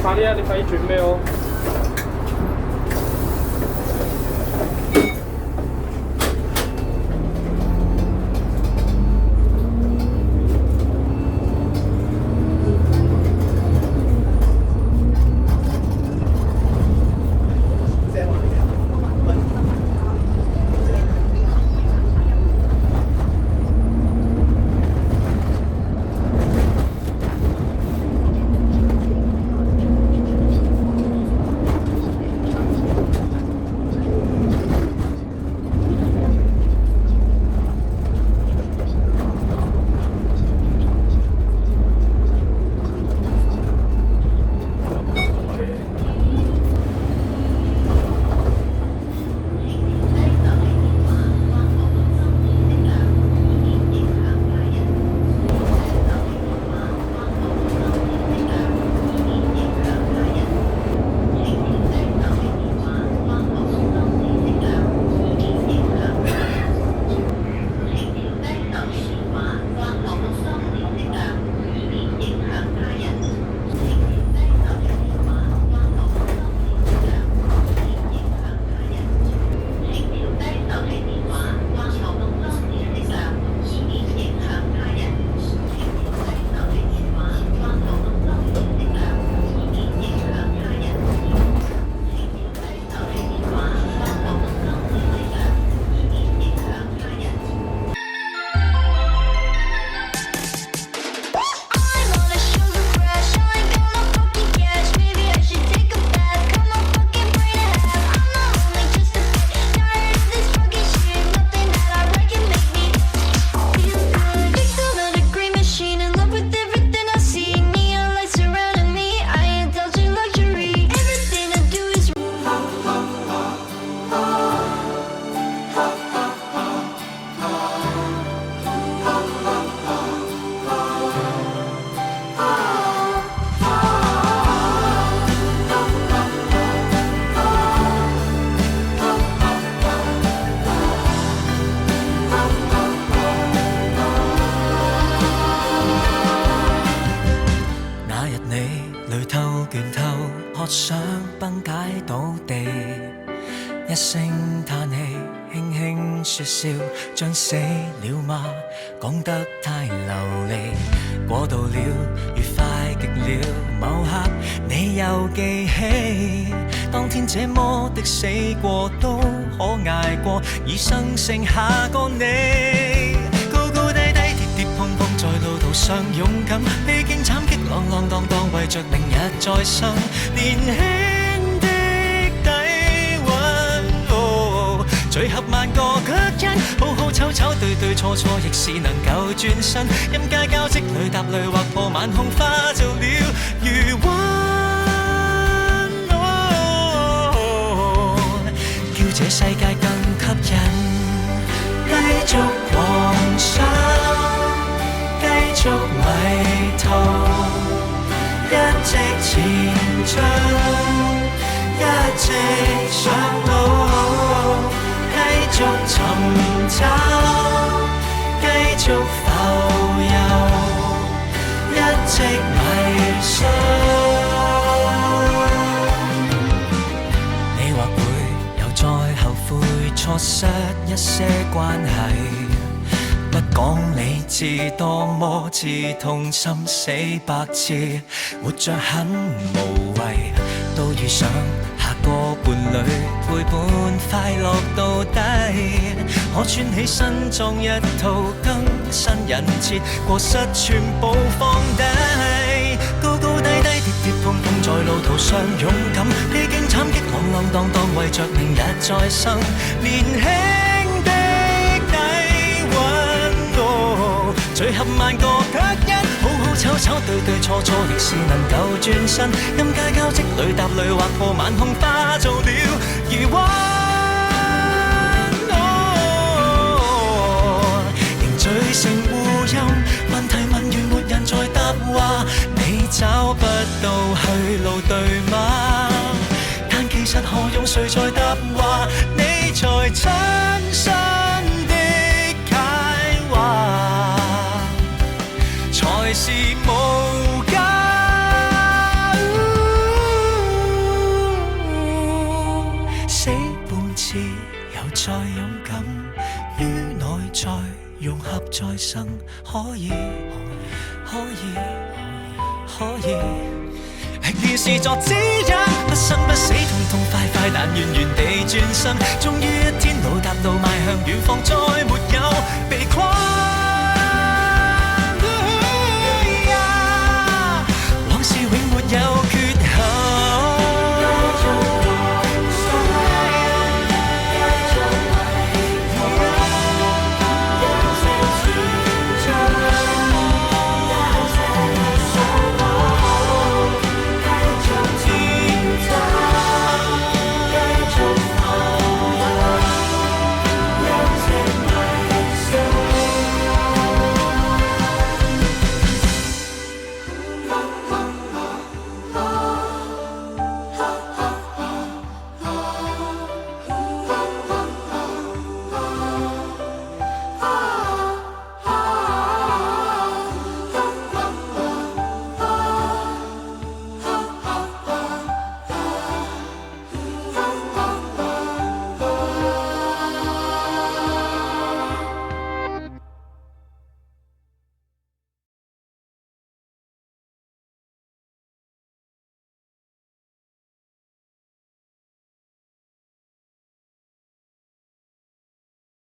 快啲啊！你快啲轉咩哦？渴想崩解倒地，一聲嘆氣，輕輕說笑，將死了嗎？講得太流利，過度了，愉快極了。某刻你又記起，當天這麼的死過都可捱過，餘生剩下個你。高高低低，跌跌碰碰，在路途上勇敢，歷經慘激浪浪蕩蕩，為着明日再生。年輕的底蘊，聚合萬個腳印，好好醜醜對對錯錯，亦是能夠轉身。陰街交織裏踏淚劃破晚空，化做了餘溫，叫這世界更吸引。繼續狂想，繼續迷途，一直前進，一直上路，繼續尋找，繼續浮游，一直迷信。你或會又再後悔錯失一些關係，不講理智多麼刺痛，心死百次，活着很無謂，都遇上下個伴侶，陪伴快樂到底，可穿起身裝一套更新人設，過失全部放低，高高低低，跌跌碰碰，在路途上勇敢，歷經慘激浪浪蕩蕩，為着明日再生。年輕的底蘊，聚合萬個腳印，好好醜醜對對錯錯，亦是能夠轉身。陰街交織裏踏淚劃破晚空，化做了餘溫，凝聚成護蔭。問題問完沒人再答話，你找不到去路對嗎？但其實何用誰在答話，你才親身的解話，才是無價。再勇敢，於內在融合再生，可以。原是作指引，不生不死，痛痛快快，但遠遠地轉身。終於一天，路踏路邁向遠方，再沒有被框